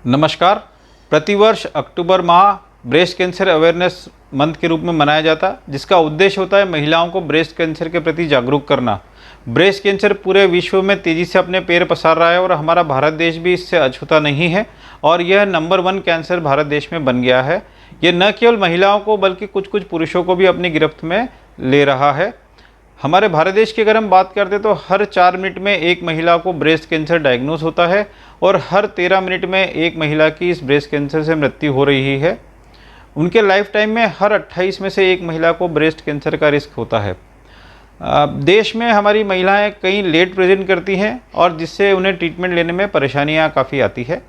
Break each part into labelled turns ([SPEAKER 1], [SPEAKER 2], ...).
[SPEAKER 1] नमस्कार। प्रतिवर्ष अक्टूबर माह ब्रेस्ट कैंसर अवेयरनेस मंथ के रूप में मनाया जाता है, जिसका उद्देश्य होता है महिलाओं को ब्रेस्ट कैंसर के प्रति जागरूक करना। ब्रेस्ट कैंसर पूरे विश्व में तेज़ी से अपने पैर पसार रहा है और हमारा भारत देश भी इससे अछूता नहीं है और यह नंबर 1 कैंसर भारत देश में बन गया है। ये न केवल महिलाओं को बल्कि कुछ कुछ पुरुषों को भी अपनी गिरफ्त में ले रहा है। हमारे भारत देश की अगर हम बात करते तो हर 4 मिनट में एक महिला को ब्रेस्ट कैंसर डायग्नोस होता है और हर 13 मिनट में एक महिला की इस ब्रेस्ट कैंसर से मृत्यु हो रही है। उनके लाइफ टाइम में हर 28 में से एक महिला को ब्रेस्ट कैंसर का रिस्क होता है। देश में हमारी महिलाएं कई लेट प्रेजेंट करती हैं और जिससे उन्हें ट्रीटमेंट लेने में परेशानियां काफ़ी आती है।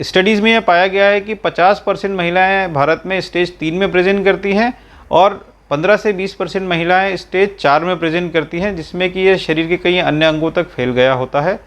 [SPEAKER 1] स्टडीज़ में यह पाया गया है कि 50% महिलाएं भारत में स्टेज 3 में प्रेजेंट करती हैं और 15 से 20% महिलाएं स्टेज 4 में प्रेजेंट करती हैं, जिसमें कि यह शरीर के कई अन्य अंगों तक फैल गया होता है।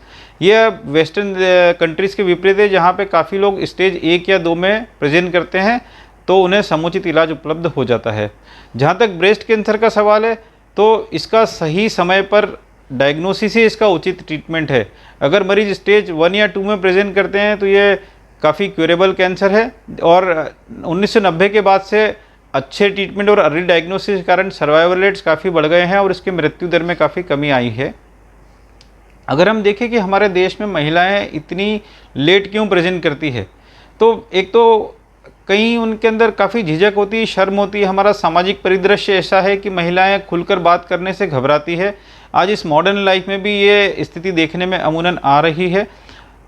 [SPEAKER 1] यह वेस्टर्न कंट्रीज़ के विपरीत है, जहां पे काफ़ी लोग स्टेज 1 या 2 में प्रेजेंट करते हैं तो उन्हें समुचित इलाज उपलब्ध हो जाता है। जहां तक ब्रेस्ट कैंसर का सवाल है तो इसका सही समय पर डायग्नोसिस ही इसका उचित ट्रीटमेंट है। अगर मरीज स्टेज 1 या 2 में प्रेजेंट करते हैं तो ये काफ़ी क्यूरेबल कैंसर है और 1990 के बाद से अच्छे ट्रीटमेंट और अर्ली डायग्नोसिस के कारण सर्वाइवल रेट्स काफ़ी बढ़ गए हैं और इसकी मृत्यु दर में काफ़ी कमी आई है। अगर हम देखें कि हमारे देश में महिलाएं इतनी लेट क्यों प्रेजेंट करती है, तो एक तो कहीं उनके अंदर काफ़ी झिझक होती है, शर्म होती है। हमारा सामाजिक परिदृश्य ऐसा है कि महिलाएं खुलकर बात करने से घबराती है। आज इस मॉडर्न लाइफ में भी ये स्थिति देखने में अमूमन आ रही है।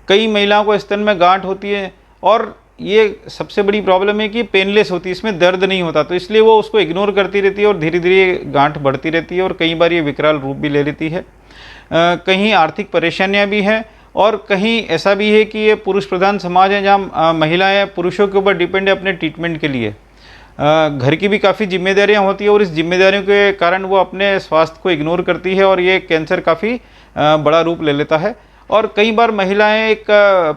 [SPEAKER 1] कई महिलाओं को स्तन में गांठ होती है और ये सबसे बड़ी प्रॉब्लम है कि पेनलेस होती है, इसमें दर्द नहीं होता, तो इसलिए वो उसको इग्नोर करती रहती है और धीरे धीरे गांठ बढ़ती रहती है और कई बार ये विकराल रूप भी ले लेती है। कहीं आर्थिक परेशानियां भी हैं और कहीं ऐसा भी है कि ये पुरुष प्रधान समाज है, जहाँ महिलाएं पुरुषों के ऊपर डिपेंड है अपने ट्रीटमेंट के लिए। घर की भी काफ़ी जिम्मेदारियां होती है और इस जिम्मेदारियों के कारण वो अपने स्वास्थ्य को इग्नोर करती है और ये कैंसर काफ़ी बड़ा रूप ले लेता है। और कई बार महिलाएं एक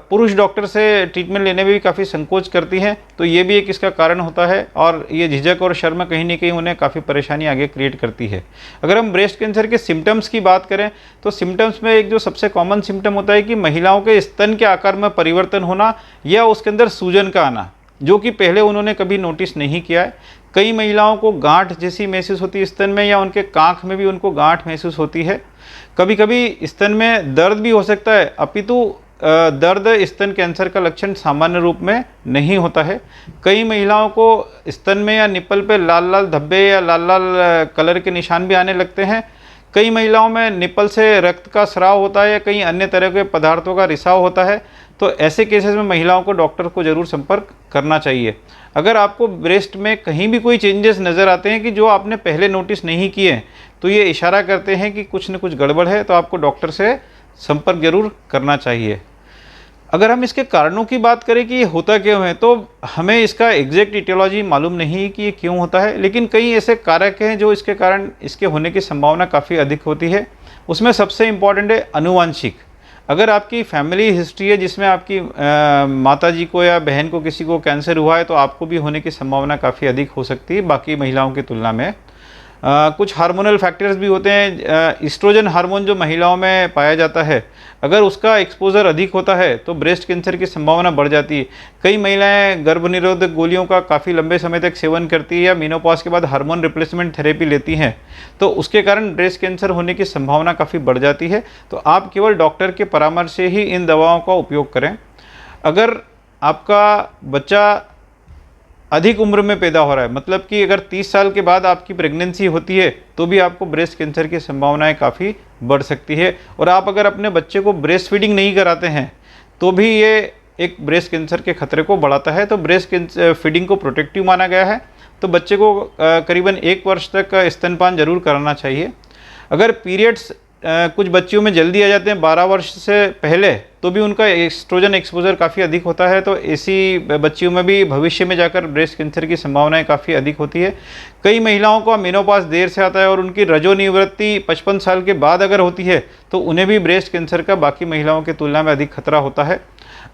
[SPEAKER 1] पुरुष डॉक्टर से ट्रीटमेंट लेने में भी काफ़ी संकोच करती हैं, तो ये भी एक इसका कारण होता है और ये झिझक और शर्म कहीं ना कहीं उन्हें काफ़ी परेशानी आगे क्रिएट करती है। अगर हम ब्रेस्ट कैंसर के सिम्टम्स की बात करें तो सिम्टम्स में एक जो सबसे कॉमन सिम्टम होता है कि महिलाओं के स्तन के आकार में परिवर्तन होना या उसके अंदर सूजन का आना, जो कि पहले उन्होंने कभी नोटिस नहीं किया है। कई महिलाओं को गांठ जैसी महसूस होती है स्तन में या उनके कांख में भी उनको गांठ महसूस होती है। कभी कभी स्तन में दर्द भी हो सकता है, अपितु दर्द स्तन कैंसर का लक्षण सामान्य रूप में नहीं होता है। कई महिलाओं को स्तन में या निप्पल पे लाल लाल धब्बे या लाल लाल कलर के निशान भी आने लगते हैं। कई महिलाओं में निप्पल से रक्त का स्राव होता है या कई अन्य तरह के पदार्थों का रिसाव होता है। तो ऐसे केसेस में महिलाओं को डॉक्टर को ज़रूर संपर्क करना चाहिए। अगर आपको ब्रेस्ट में कहीं भी कोई चेंजेस नज़र आते हैं कि जो आपने पहले नोटिस नहीं किए, तो ये इशारा करते हैं कि कुछ न कुछ गड़बड़ है, तो आपको डॉक्टर से संपर्क जरूर करना चाहिए। अगर हम इसके कारणों की बात करें कि ये होता क्यों है, तो हमें इसका एग्जैक्ट इटियोलॉजी मालूम नहीं कि ये क्यों होता है, लेकिन कई ऐसे कारक हैं जो इसके कारण इसके होने की संभावना काफ़ी अधिक होती है। उसमें सबसे इम्पॉर्टेंट है अनुवांशिक। अगर आपकी फैमिली हिस्ट्री है जिसमें आपकी माता जी को या बहन को किसी को कैंसर हुआ है, तो आपको भी होने की संभावना काफ़ी अधिक हो सकती है बाकी महिलाओं की तुलना में। कुछ हार्मोनल फैक्टर्स भी होते हैं। ईस्ट्रोजन हार्मोन जो महिलाओं में पाया जाता है, अगर उसका एक्सपोजर अधिक होता है तो ब्रेस्ट कैंसर की संभावना बढ़ जाती है। कई महिलाएं गर्भ निरोधक गोलियों का काफ़ी लंबे समय तक सेवन करती है या मेनोपॉज के बाद हार्मोन रिप्लेसमेंट थेरेपी लेती हैं, तो उसके कारण ब्रेस्ट कैंसर होने की संभावना काफ़ी बढ़ जाती है। तो आप केवल डॉक्टर के परामर्श से ही इन दवाओं का उपयोग करें। अगर आपका बच्चा अधिक उम्र में पैदा हो रहा है, मतलब कि अगर 30 साल के बाद आपकी प्रेगनेंसी होती है, तो भी आपको ब्रेस्ट कैंसर की संभावनाएं काफ़ी बढ़ सकती है। और आप अगर अपने बच्चे को ब्रेस्ट फीडिंग नहीं कराते हैं तो भी ये एक ब्रेस्ट कैंसर के खतरे को बढ़ाता है। तो ब्रेस्ट कैंसर फीडिंग को प्रोटेक्टिव माना गया है, तो बच्चे को करीबन 1 वर्ष तक स्तनपान जरूर कराना चाहिए। अगर पीरियड्स कुछ बच्चियों में जल्दी आ जाते हैं 12 वर्ष से पहले, तो भी उनका एस्ट्रोजन एक्सपोजर काफ़ी अधिक होता है, तो ऐसी बच्चियों में भी भविष्य में जाकर ब्रेस्ट कैंसर की संभावनाएं काफ़ी अधिक होती है। कई महिलाओं को मेनोपॉज देर से आता है और उनकी रजोनिवृत्ति 55 साल के बाद अगर होती है, तो उन्हें भी ब्रेस्ट कैंसर का बाकी महिलाओं की तुलना में अधिक खतरा होता है।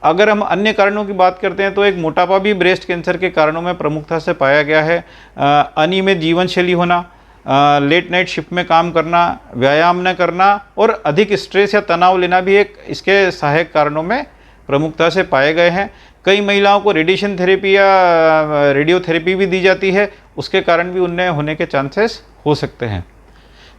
[SPEAKER 1] अगर हम अन्य कारणों की बात करते हैं तो एक मोटापा भी ब्रेस्ट कैंसर के कारणों में प्रमुखता से पाया गया है। अनियमित जीवन शैली होना, लेट नाइट शिफ्ट में काम करना, व्यायाम न करना और अधिक स्ट्रेस या तनाव लेना भी एक इसके सहायक कारणों में प्रमुखता से पाए गए हैं। कई महिलाओं को रेडिएशन थेरेपी या रेडियोथेरेपी भी दी जाती है, उसके कारण भी उनमें होने के चांसेस हो सकते हैं।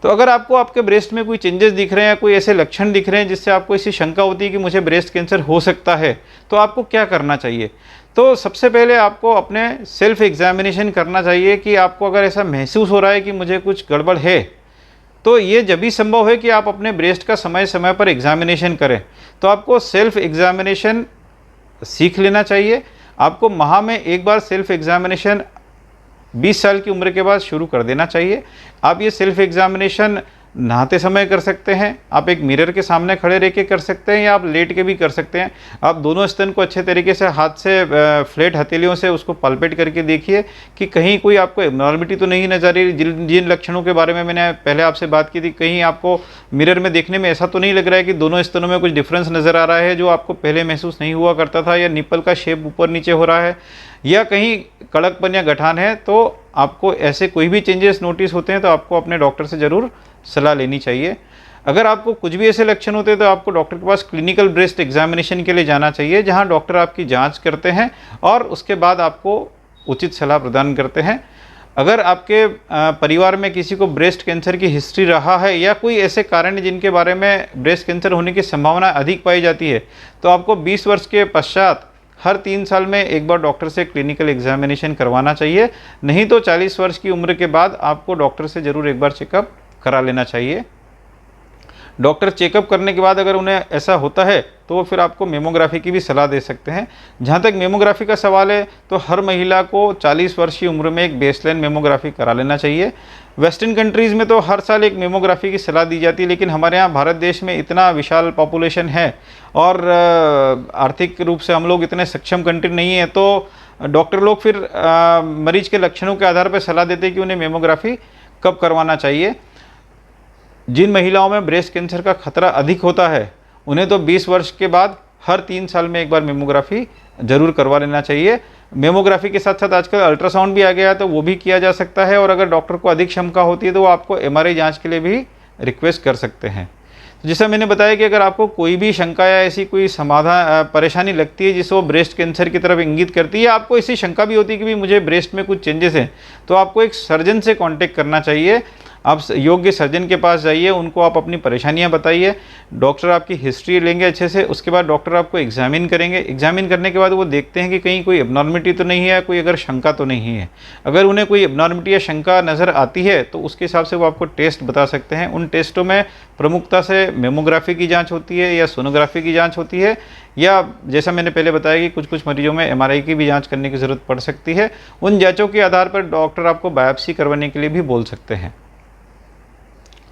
[SPEAKER 1] तो अगर आपको आपके ब्रेस्ट में कोई चेंजेस दिख रहे हैं, कोई ऐसे लक्षण दिख रहे हैं जिससे आपको ऐसी शंका होती है कि मुझे ब्रेस्ट कैंसर हो सकता है, तो आपको क्या करना चाहिए? तो सबसे पहले आपको अपने सेल्फ एग्जामिनेशन करना चाहिए कि आपको अगर ऐसा महसूस हो रहा है कि मुझे कुछ गड़बड़ है, तो ये जब भी संभव है कि आप अपने ब्रेस्ट का समय समय पर एग्जामिनेशन करें। तो आपको सेल्फ एग्जामिनेशन सीख लेना चाहिए। आपको माह में एक बार सेल्फ एग्जामिनेशन 20 साल की उम्र के बाद शुरू कर देना चाहिए। आप ये सेल्फ एग्जामिनेशन नहाते समय कर सकते हैं, आप एक मिरर के सामने खड़े रह के कर सकते हैं, या आप लेट के भी कर सकते हैं। आप दोनों स्तन को अच्छे तरीके से हाथ से फ्लैट हथेलियों से उसको पल्पेट करके देखिए कि कहीं कोई आपको एबनॉर्मलिटी तो नहीं नजर आ रही। जिन लक्षणों के बारे में मैंने पहले आपसे बात की थी, कहीं आपको मिरर में देखने में ऐसा तो नहीं लग रहा है कि दोनों स्तनों में कुछ डिफरेंस नज़र आ रहा है जो आपको पहले महसूस नहीं हुआ करता था, या निप्पल का शेप ऊपर नीचे हो रहा है, या कहीं कड़कपन या गठान है। तो आपको ऐसे कोई भी चेंजेस नोटिस होते हैं तो आपको अपने डॉक्टर से ज़रूर सलाह लेनी चाहिए। अगर आपको कुछ भी ऐसे लक्षण होते हैं तो आपको डॉक्टर के पास क्लिनिकल ब्रेस्ट एग्जामिनेशन के लिए जाना चाहिए, जहां डॉक्टर आपकी जांच करते हैं और उसके बाद आपको उचित सलाह प्रदान करते हैं। अगर आपके परिवार में किसी को ब्रेस्ट कैंसर की हिस्ट्री रहा है, या कोई ऐसे कारण जिनके बारे में ब्रेस्ट कैंसर होने की संभावना अधिक पाई जाती है, तो आपको 20 वर्ष के पश्चात हर 3 साल में एक बार डॉक्टर से क्लिनिकल एग्जामिनेशन करवाना चाहिए। नहीं तो 40 वर्ष की उम्र के बाद आपको डॉक्टर से ज़रूर एक बार चेकअप करा लेना चाहिए। डॉक्टर चेकअप करने के बाद अगर उन्हें ऐसा होता है तो फिर आपको मेमोग्राफी की भी सलाह दे सकते हैं। जहाँ तक मेमोग्राफी का सवाल है, तो हर महिला को 40 वर्ष की उम्र में एक बेसलाइन मेमोग्राफी करा लेना चाहिए। वेस्टर्न कंट्रीज़ में तो हर साल एक मेमोग्राफी की सलाह दी जाती है, लेकिन हमारे यहाँ भारत देश में इतना विशाल पॉपुलेशन है और आर्थिक रूप से हम लोग इतने सक्षम कंट्री नहीं है, तो डॉक्टर लोग फिर मरीज के लक्षणों के आधार पर सलाह देते हैं कि उन्हें मेमोग्राफी कब करवाना चाहिए। जिन महिलाओं में ब्रेस्ट कैंसर का खतरा अधिक होता है, उन्हें तो 20 वर्ष के बाद हर 3 साल में एक बार मेमोग्राफी जरूर करवा लेना चाहिए। मेमोग्राफी के साथ साथ आजकल अल्ट्रासाउंड भी आ गया है, तो वो भी किया जा सकता है। और अगर डॉक्टर को अधिक शंका होती है तो वो आपको MRI जांच के लिए भी रिक्वेस्ट कर सकते हैं। जैसा मैंने बताया कि अगर आपको कोई भी शंका या ऐसी कोई समाधान परेशानी लगती है जिससे वो ब्रेस्ट कैंसर की तरफ इंगित करती है, आपको ऐसी शंका भी होती है कि भी मुझे ब्रेस्ट में कुछ चेंजेस हैं, तो आपको एक सर्जन से कांटेक्ट करना चाहिए। आप योग्य सर्जन के पास जाइए, उनको आप अपनी परेशानियां बताइए। डॉक्टर आपकी हिस्ट्री लेंगे अच्छे से, उसके बाद डॉक्टर आपको एग्जामिन करेंगे। एग्जामिन करने के बाद वो देखते हैं कि कहीं कोई एबनॉर्मिटी तो नहीं है, कोई अगर शंका तो नहीं है। अगर उन्हें कोई एबनॉर्मिटी या शंका नज़र आती है तो उसके हिसाब से वो आपको टेस्ट बता सकते हैं। उन टेस्टों में प्रमुखता से मेमोग्राफी की जाँच होती है, या सोनोग्राफी की जाँच होती है, या जैसा मैंने पहले बताया कि कुछ कुछ मरीजों में MRI की भी जांच करने की ज़रूरत पड़ सकती है। उन जांचों के आधार पर डॉक्टर आपको बायोप्सी करवाने के लिए भी बोल सकते हैं।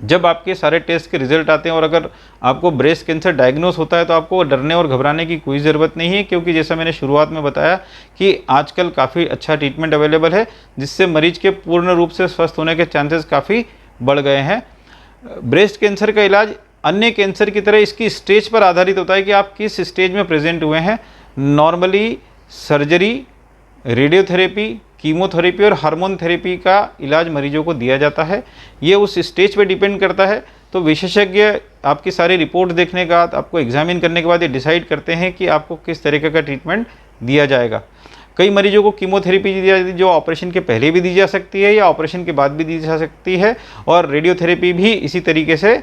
[SPEAKER 1] जब आपके सारे टेस्ट के रिजल्ट आते हैं और अगर आपको ब्रेस्ट कैंसर डायग्नोस होता है, तो आपको डरने और घबराने की कोई ज़रूरत नहीं है, क्योंकि जैसा मैंने शुरुआत में बताया कि आजकल काफ़ी अच्छा ट्रीटमेंट अवेलेबल है, जिससे मरीज के पूर्ण रूप से स्वस्थ होने के चांसेस काफ़ी बढ़ गए हैं। ब्रेस्ट कैंसर का इलाज अन्य कैंसर की तरह इसकी स्टेज पर आधारित होता है कि आप किस स्टेज में प्रेजेंट हुए हैं। नॉर्मली सर्जरी, रेडियोथेरेपी, कीमोथेरेपी और हार्मोन थेरेपी का इलाज मरीजों को दिया जाता है। ये उस स्टेज पे डिपेंड करता है। तो विशेषज्ञ आपकी सारी रिपोर्ट देखने के बाद, आपको एग्जामिन करने के बाद ये डिसाइड करते हैं कि आपको किस तरीके का ट्रीटमेंट दिया जाएगा। कई मरीजों को कीमोथेरेपी दी जाती है जो ऑपरेशन के पहले भी दी जा सकती है या ऑपरेशन के बाद भी दी जा सकती है, और रेडियोथेरेपी भी इसी तरीके से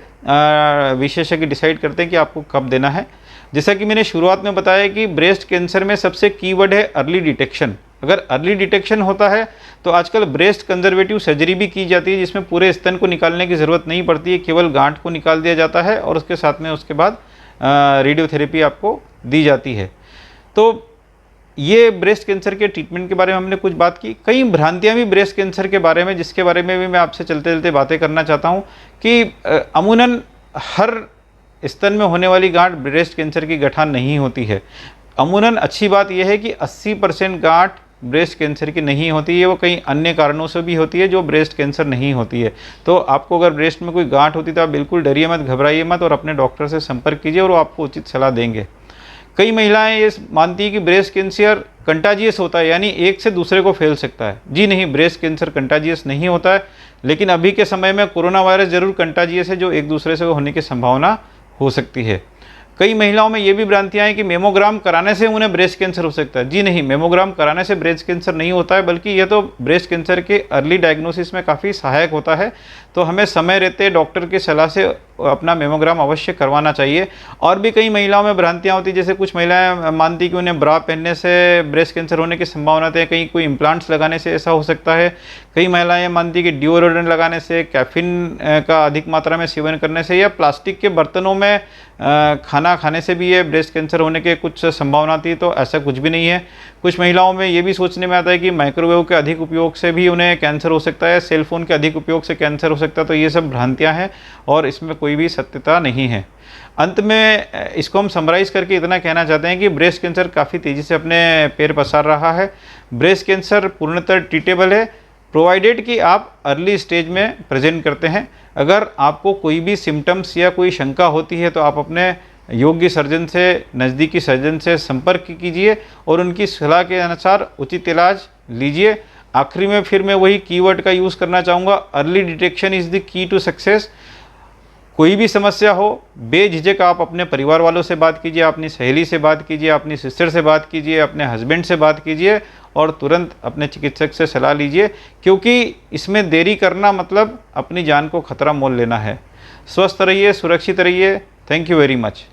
[SPEAKER 1] विशेषज्ञ डिसाइड करते हैं कि आपको कब देना है। जैसा कि मैंने शुरुआत में बताया कि ब्रेस्ट कैंसर में सबसे कीवर्ड है अर्ली डिटेक्शन। अगर अर्ली डिटेक्शन होता है तो आजकल ब्रेस्ट कंजर्वेटिव सर्जरी भी की जाती है, जिसमें पूरे स्तन को निकालने की ज़रूरत नहीं पड़ती है, केवल गांठ को निकाल दिया जाता है और उसके साथ में उसके बाद रेडियोथेरेपी आपको दी जाती है। तो ये ब्रेस्ट कैंसर के ट्रीटमेंट के बारे में हमने कुछ बात की। कई भ्रांतियां भी ब्रेस्ट कैंसर के बारे में, जिसके बारे में भी मैं आपसे चलते चलते बातें करना चाहता हूं कि अमूनन हर स्तन में होने वाली गांठ ब्रेस्ट कैंसर की गठान नहीं होती है। अमूनन अच्छी बात यह है कि 80% गांठ ब्रेस्ट कैंसर की नहीं होती है, वो कई अन्य कारणों से भी होती है जो ब्रेस्ट कैंसर नहीं होती है। तो आपको अगर ब्रेस्ट में कोई गांठ होती है तो आप बिल्कुल डरिए मत, घबराइए मत और अपने डॉक्टर से संपर्क कीजिए और वो आपको उचित सलाह देंगे। कई महिलाएं ये मानती है कि ब्रेस्ट कैंसर कंटाजियस होता है, यानी एक से दूसरे को फैल सकता है। जी नहीं, ब्रेस्ट कैंसर कंटाजियस नहीं होता है, लेकिन अभी के समय में कोरोना वायरस जरूर कंटाजियस है जो एक दूसरे से होने की संभावना हो सकती है। कई महिलाओं में ये भी भ्रांतियाँ हैं कि मेमोग्राम कराने से उन्हें ब्रेस्ट कैंसर हो सकता है। जी नहीं, मेमोग्राम कराने से ब्रेस्ट कैंसर नहीं होता है, बल्कि यह तो ब्रेस्ट कैंसर के अर्ली डायग्नोसिस में काफ़ी सहायक होता है। तो हमें समय रहते डॉक्टर की सलाह से अपना मेमोग्राम अवश्य करवाना चाहिए। और भी कई महिलाओं में भ्रांतियाँ होती, जैसे कुछ महिलाएं मानती कि उन्हें ब्रा पहनने से ब्रेस्ट कैंसर होने की संभावना है, कहीं कोई इम्प्लांट्स लगाने से ऐसा हो सकता है। कई महिलाएं मानती कि डिओड्रेंट लगाने से, कैफीन का अधिक मात्रा में सेवन करने से, या प्लास्टिक के बर्तनों में खाना खाने से भी ये ब्रेस्ट कैंसर होने के कुछ संभावना थी। तो ऐसा कुछ भी नहीं है। कुछ महिलाओं में ये भी सोचने में आता है कि माइक्रोवेव के अधिक उपयोग से भी उन्हें कैंसर हो सकता है, सेल फोन के अधिक उपयोग से कैंसर हो सकता है। तो ये सब भ्रांतियाँ हैं और इसमें कोई भी सत्यता नहीं है। अंत में इसको हम समराइज़ करके इतना कहना चाहते हैं कि ब्रेस्ट कैंसर काफ़ी तेज़ी से अपने पैर पसार रहा है। ब्रेस्ट कैंसर पूर्णतः ट्रीटेबल है, प्रोवाइडेड कि आप अर्ली स्टेज में प्रेजेंट करते हैं। अगर आपको कोई भी सिम्टम्स या कोई शंका होती है तो आप अपने योग्य सर्जन से, नज़दीकी सर्जन से संपर्क कीजिए और उनकी सलाह के अनुसार उचित इलाज लीजिए। आखिरी में फिर मैं वही कीवर्ड का यूज़ करना चाहूँगा, early detection is the key to success. कोई भी समस्या हो, बेझिझक आप अपने परिवार वालों से बात कीजिए, अपनी सहेली से बात कीजिए, अपनी सिस्टर से बात कीजिए, अपने हस्बैंड से बात कीजिए और तुरंत अपने चिकित्सक से सलाह लीजिए, क्योंकि इसमें देरी करना मतलब अपनी जान को खतरा मोल लेना है। स्वस्थ रहिए, सुरक्षित रहिए। Thank you very much.